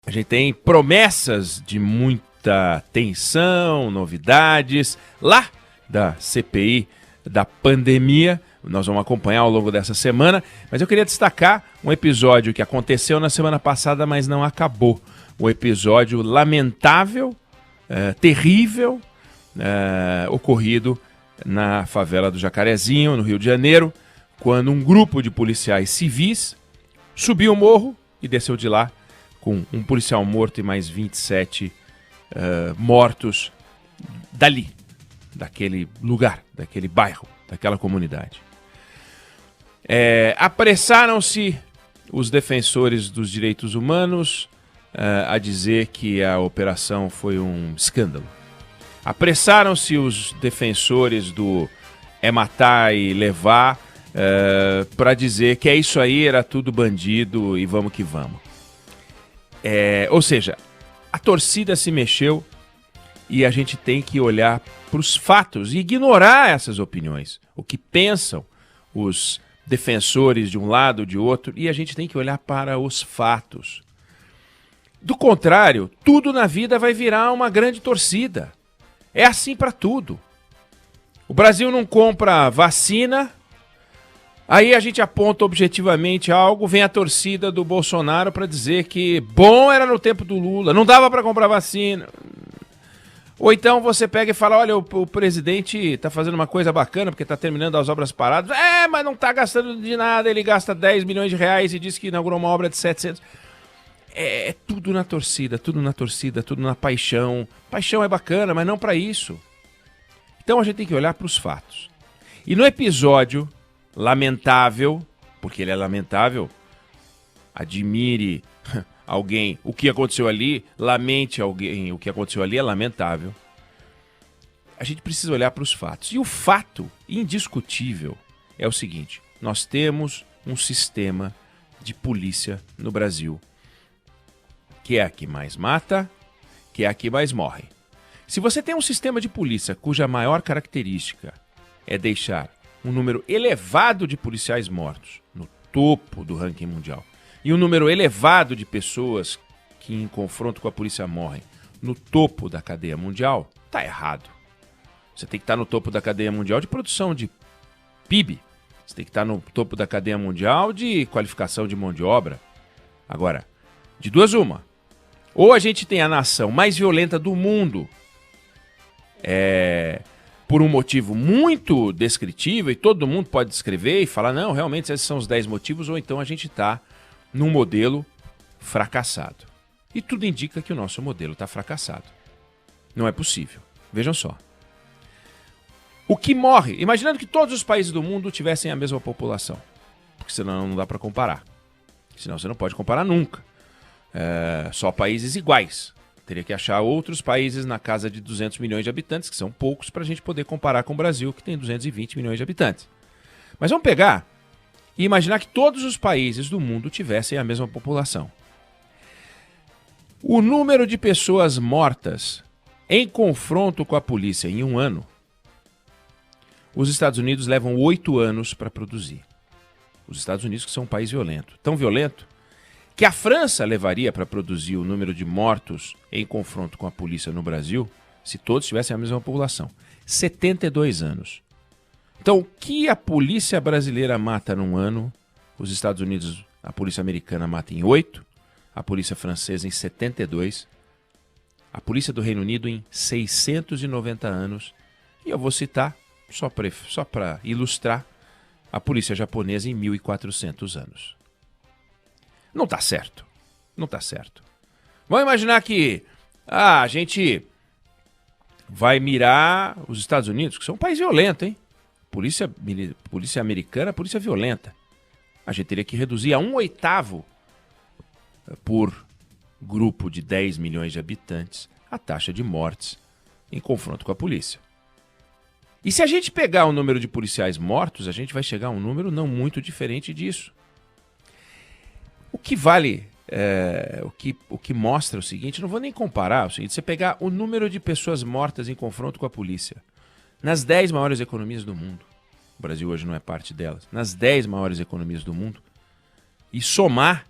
A gente tem promessas de muita tensão, novidades lá da CPI da pandemia. Nós vamos acompanhar ao longo dessa semana, mas eu queria destacar um episódio que aconteceu na semana passada, mas não acabou. Um episódio lamentável, terrível, ocorrido na favela do Jacarezinho, no Rio de Janeiro, quando um grupo de policiais civis subiu o morro e desceu de lá com um policial morto e mais 27 mortos dali, daquele lugar, daquele bairro, daquela comunidade. Apressaram-se os defensores dos direitos humanos a dizer que a operação foi um escândalo. Apressaram-se os defensores do matar e levar para dizer que é isso aí, era tudo bandido e vamos que vamos. Ou seja, a torcida se mexeu e a gente tem que olhar para os fatos e ignorar essas opiniões, o que pensam os defensores de um lado ou de outro, e a gente tem que olhar para os fatos. Do contrário, tudo na vida vai virar uma grande torcida. É assim para tudo. O Brasil não compra vacina, aí a gente aponta objetivamente algo, vem a torcida do Bolsonaro para dizer que bom era no tempo do Lula, não dava para comprar vacina. Ou então você pega e fala, olha, o presidente está fazendo uma coisa bacana porque está terminando as obras paradas. Mas não está gastando de nada, ele gasta 10 milhões de reais e diz que inaugurou uma obra de 700. É tudo na torcida, tudo na paixão. Paixão é bacana, mas não para isso. Então a gente tem que olhar para os fatos. E no episódio lamentável, porque ele é lamentável, admire alguém o que aconteceu ali, lamente alguém o que aconteceu ali, é lamentável. A gente precisa olhar para os fatos. E o fato indiscutível é o seguinte: nós temos um sistema de polícia no Brasil que é a que mais mata, que é a que mais morre. Se você tem um sistema de polícia cuja maior característica é deixar um número elevado de policiais mortos no topo do ranking mundial e um número elevado de pessoas que em confronto com a polícia morrem no topo da cadeia mundial, tá errado. Você tem que estar no topo da cadeia mundial de produção de PIB. Você tem que estar no topo da cadeia mundial de qualificação de mão de obra. Agora, de duas uma. Ou a gente tem a nação mais violenta do mundo, por um motivo muito descritível, e todo mundo pode descrever e falar, não, realmente esses são os 10 motivos, ou então a gente está num modelo fracassado. E tudo indica que o nosso modelo está fracassado. Não é possível. Vejam só. O que morre, imaginando que todos os países do mundo tivessem a mesma população, porque senão não dá para comparar. Senão você não pode comparar nunca. Só países iguais. Teria que achar outros países na casa de 200 milhões de habitantes, que são poucos, para a gente poder comparar com o Brasil, que tem 220 milhões de habitantes. Mas vamos pegar e imaginar que todos os países do mundo tivessem a mesma população. O número de pessoas mortas em confronto com a polícia em um ano, os Estados Unidos levam 8 anos para produzir. Os Estados Unidos, que são um país violento. Tão violento que a França levaria para produzir o número de mortos em confronto com a polícia no Brasil, se todos tivessem a mesma população. 72 anos. Então, o que a polícia brasileira mata num ano, os Estados Unidos, a polícia americana mata em 8, a polícia francesa em 72, a polícia do Reino Unido em 690 anos, e eu vou citar, só para ilustrar, a polícia japonesa em 1.400 anos. Não está certo. Não está certo. Vamos imaginar que a gente vai mirar os Estados Unidos, que são um país violento, hein? Polícia americana, polícia violenta. A gente teria que reduzir a 1/8 por grupo de 10 milhões de habitantes a taxa de mortes em confronto com a polícia. E se a gente pegar o número de policiais mortos, a gente vai chegar a um número não muito diferente disso. O que vale, o que mostra o seguinte, não vou nem comparar o seguinte, você pegar o número de pessoas mortas em confronto com a polícia nas 10 maiores economias do mundo, o Brasil hoje não é parte delas, nas 10 maiores economias do mundo, e somar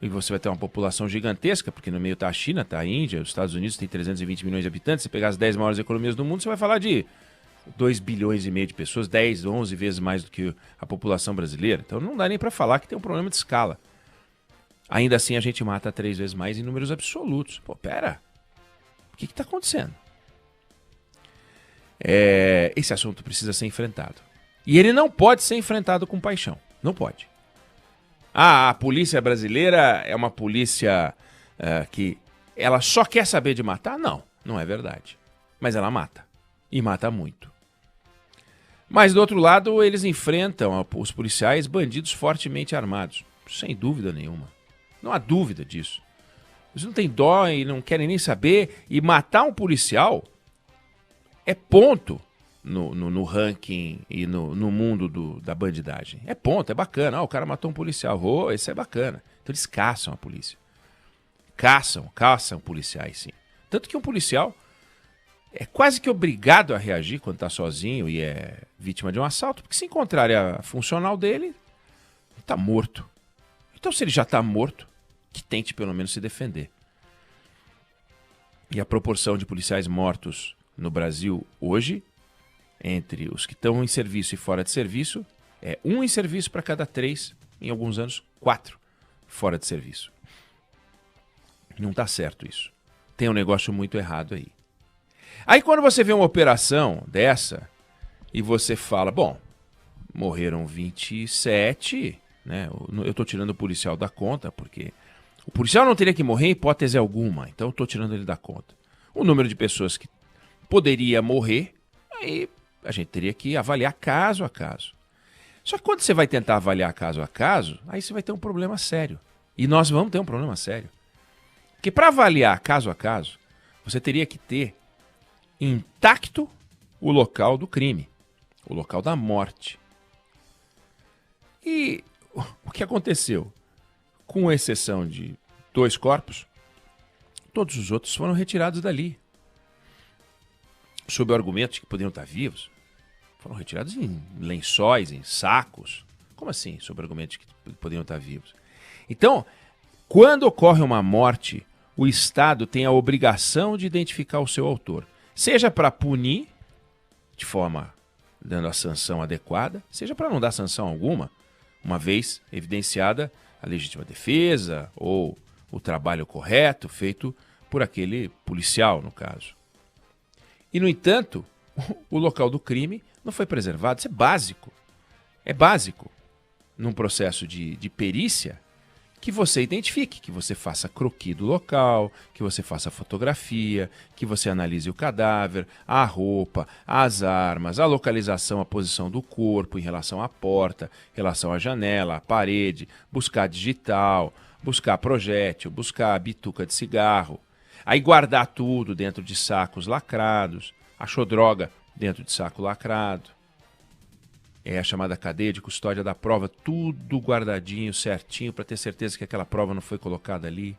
e você vai ter uma população gigantesca, porque no meio está a China, está a Índia, os Estados Unidos tem 320 milhões de habitantes, se pegar as 10 maiores economias do mundo, você vai falar de 2 bilhões e meio de pessoas, 10, 11 vezes mais do que a população brasileira. Então não dá nem para falar que tem um problema de escala. Ainda assim a gente mata 3 vezes mais em números absolutos. Pô, pera, o que está acontecendo? Esse assunto precisa ser enfrentado. E ele não pode ser enfrentado com paixão. Não pode. A polícia brasileira é uma polícia que ela só quer saber de matar? Não, não é verdade. Mas ela mata. E mata muito. Mas do outro lado, eles enfrentam, os policiais, bandidos fortemente armados. Sem dúvida nenhuma. Não há dúvida disso. Eles não têm dó e não querem nem saber. E matar um policial é ponto no ranking e no mundo da bandidagem. É ponto, é bacana. O cara matou um policial. Esse é bacana. Então eles caçam a polícia. Caçam policiais, sim. Tanto que um policial é quase que obrigado a reagir quando está sozinho e é vítima de um assalto, porque se encontrar a funcional dele, ele está morto. Então, se ele já está morto, que tente pelo menos se defender. E a proporção de policiais mortos no Brasil hoje, entre os que estão em serviço e fora de serviço, é 1 em serviço para cada 3, em alguns anos, 4 fora de serviço. Não está certo isso. Tem um negócio muito errado aí. Aí quando você vê uma operação dessa e você fala, bom, morreram 27, né? Eu estou tirando o policial da conta, porque o policial não teria que morrer em hipótese alguma, então eu estou tirando ele da conta. O número de pessoas que poderia morrer, aí a gente teria que avaliar caso a caso. Só que quando você vai tentar avaliar caso a caso, aí você vai ter um problema sério. E nós vamos ter um problema sério. Porque para avaliar caso a caso, você teria que ter intacto o local do crime, o local da morte. E o que aconteceu? Com exceção de 2 corpos, todos os outros foram retirados dali. Sob o argumento de que poderiam estar vivos. Foram retirados em lençóis, em sacos. Como assim, sob o argumento de que poderiam estar vivos? Então, quando ocorre uma morte, o Estado tem a obrigação de identificar o seu autor. Seja para punir, de forma dando a sanção adequada, seja para não dar sanção alguma, uma vez evidenciada a legítima defesa ou o trabalho correto feito por aquele policial, no caso. E, no entanto, o local do crime não foi preservado. Isso é básico. É básico num processo de perícia que você identifique, que você faça croquis do local, que você faça fotografia, que você analise o cadáver, a roupa, as armas, a localização, a posição do corpo em relação à porta, em relação à janela, à parede, buscar digital, buscar projétil, buscar bituca de cigarro. Aí guardar tudo dentro de sacos lacrados. Achou droga dentro de saco lacrado. É a chamada cadeia de custódia da prova, tudo guardadinho, certinho, para ter certeza que aquela prova não foi colocada ali.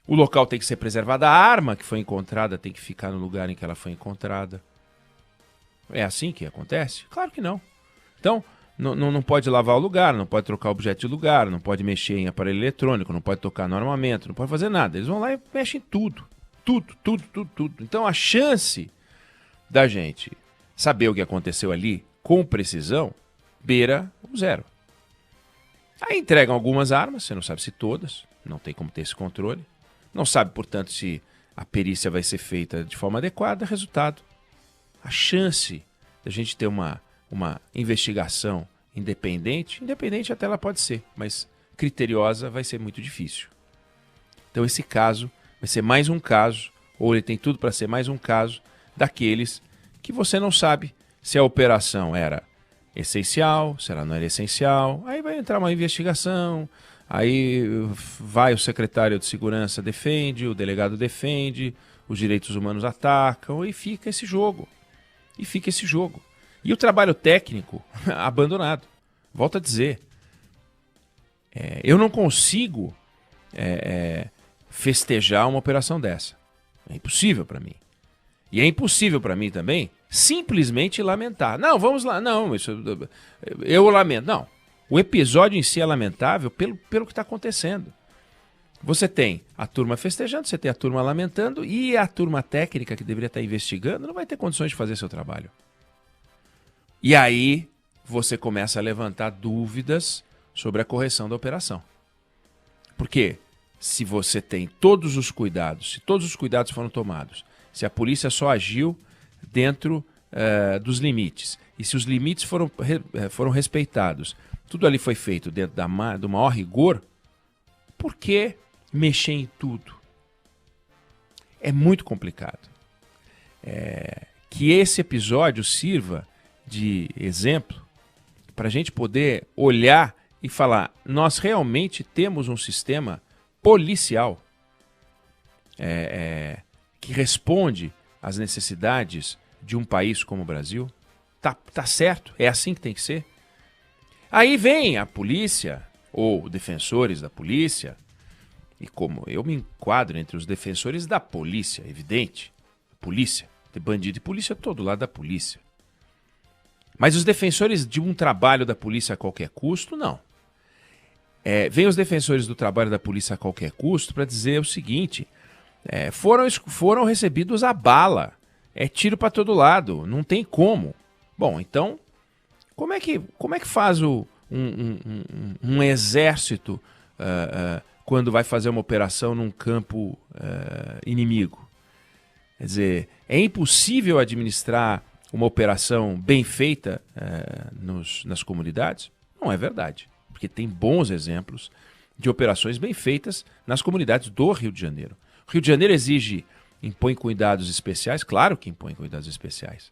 O local tem que ser preservado, a arma que foi encontrada tem que ficar no lugar em que ela foi encontrada. É assim que acontece? Claro que não. Então, não pode lavar o lugar, não pode trocar objeto de lugar, não pode mexer em aparelho eletrônico, não pode tocar no armamento, não pode fazer nada. Eles vão lá e mexem em tudo. Tudo. Então, a chance da gente saber o que aconteceu ali com precisão beira o 0. Aí entregam algumas armas, você não sabe se todas, não tem como ter esse controle. Não sabe, portanto, se a perícia vai ser feita de forma adequada. Resultado, a chance da gente ter uma investigação independente até ela pode ser, mas criteriosa vai ser muito difícil. Então esse caso vai ser mais um caso, ou ele tem tudo para ser mais um caso, daqueles que você não sabe se a operação era essencial, se ela não era essencial. Aí vai entrar uma investigação, aí vai o secretário de segurança defende, o delegado defende, os direitos humanos atacam, e fica esse jogo. E o trabalho técnico abandonado. Volto a dizer, eu não consigo festejar uma operação dessa. É impossível para mim. E é impossível para mim também simplesmente lamentar. Não, vamos lá. Não, eu lamento. Não. O episódio em si é lamentável pelo que está acontecendo. Você tem a turma festejando, você tem a turma lamentando e a turma técnica que deveria estar investigando não vai ter condições de fazer seu trabalho. E aí você começa a levantar dúvidas sobre a correção da operação. Porque se você tem todos os cuidados, se todos os cuidados foram tomados, se a polícia só agiu dentro dos limites, e se os limites foram respeitados, tudo ali foi feito dentro do maior rigor, por que mexer em tudo? É muito complicado. Que esse episódio sirva de exemplo para a gente poder olhar e falar, nós realmente temos um sistema policial que responde às necessidades de um país como o Brasil? Tá certo? É assim que tem que ser? Aí vem a polícia, ou defensores da polícia, e como eu me enquadro entre os defensores da polícia, evidente, polícia, tem bandido e polícia todo lado da polícia. Mas os defensores de um trabalho da polícia a qualquer custo, não. Vem os defensores do trabalho da polícia a qualquer custo para dizer o seguinte, foram recebidos a bala, é tiro para todo lado, não tem como. Bom, então, como é que faz um exército quando vai fazer uma operação num campo inimigo? Quer dizer, é impossível administrar uma operação bem feita nas comunidades? Não é verdade, porque tem bons exemplos de operações bem feitas nas comunidades do Rio de Janeiro. O Rio de Janeiro impõe cuidados especiais? Claro que impõe cuidados especiais.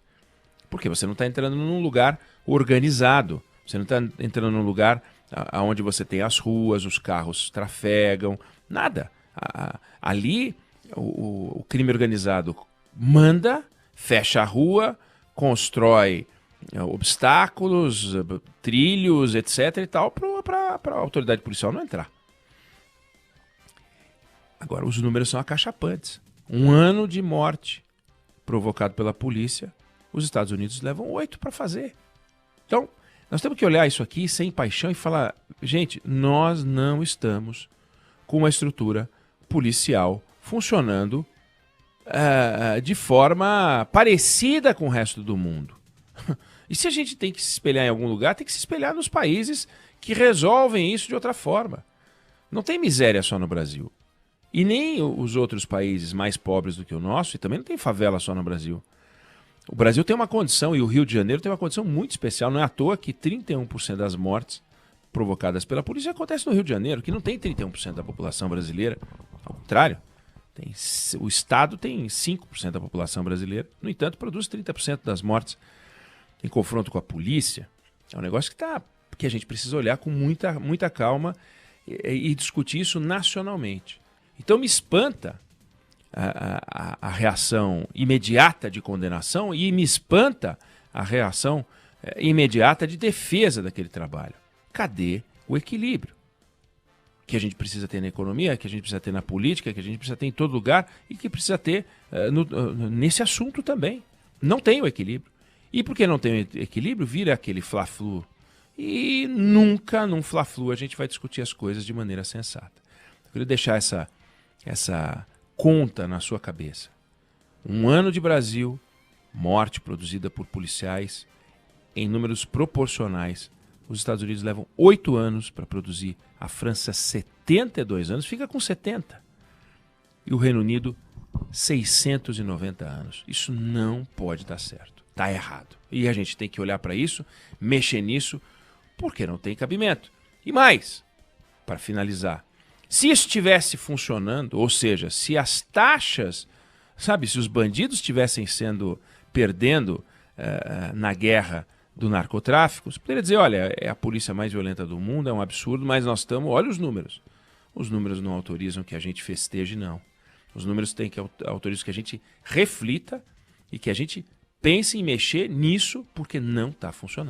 Porque você não está entrando num lugar organizado, você não está entrando num lugar onde você tem as ruas, os carros trafegam, nada. Ali o crime organizado manda, fecha a rua, constrói obstáculos, trilhos, etc. e tal, para a autoridade policial não entrar. Agora, os números são acachapantes. 1 ano de morte provocado pela polícia, os Estados Unidos levam 8 para fazer. Então, nós temos que olhar isso aqui sem paixão e falar, gente, nós não estamos com uma estrutura policial funcionando de forma parecida com o resto do mundo. E se a gente tem que se espelhar em algum lugar, tem que se espelhar nos países que resolvem isso de outra forma. Não tem miséria só no Brasil. E nem os outros países mais pobres do que o nosso, e também não tem favela só no Brasil. O Brasil tem uma condição, e o Rio de Janeiro tem uma condição muito especial. Não é à toa que 31% das mortes provocadas pela polícia acontecem no Rio de Janeiro, que não tem 31% da população brasileira. Ao contrário, o Estado tem 5% da população brasileira. No entanto, produz 30% das mortes em confronto com a polícia. É um negócio que a gente precisa olhar com muita calma e discutir isso nacionalmente. Então me espanta a reação imediata de condenação e me espanta a reação imediata de defesa daquele trabalho. Cadê o equilíbrio? Que a gente precisa ter na economia, que a gente precisa ter na política, que a gente precisa ter em todo lugar e que precisa ter nesse assunto também. Não tem o equilíbrio. E porque não tem o equilíbrio, vira aquele fla-flu. E nunca num fla-flu a gente vai discutir as coisas de maneira sensata. Eu queria deixar essa conta na sua cabeça. 1 ano de Brasil, morte produzida por policiais em números proporcionais. Os Estados Unidos levam 8 anos para produzir, a França 72 anos, fica com 70. E o Reino Unido 690 anos. Isso não pode dar certo. Está errado. E a gente tem que olhar para isso, mexer nisso, porque não tem cabimento. E mais, para finalizar, se isso estivesse funcionando, ou seja, se as taxas, se os bandidos estivessem perdendo na guerra do narcotráfico, você poderia dizer, olha, é a polícia mais violenta do mundo, é um absurdo, mas nós estamos, olha os números. Os números não autorizam que a gente festeje, não. Os números autorizam que a gente reflita e que a gente pense em mexer nisso, porque não está funcionando.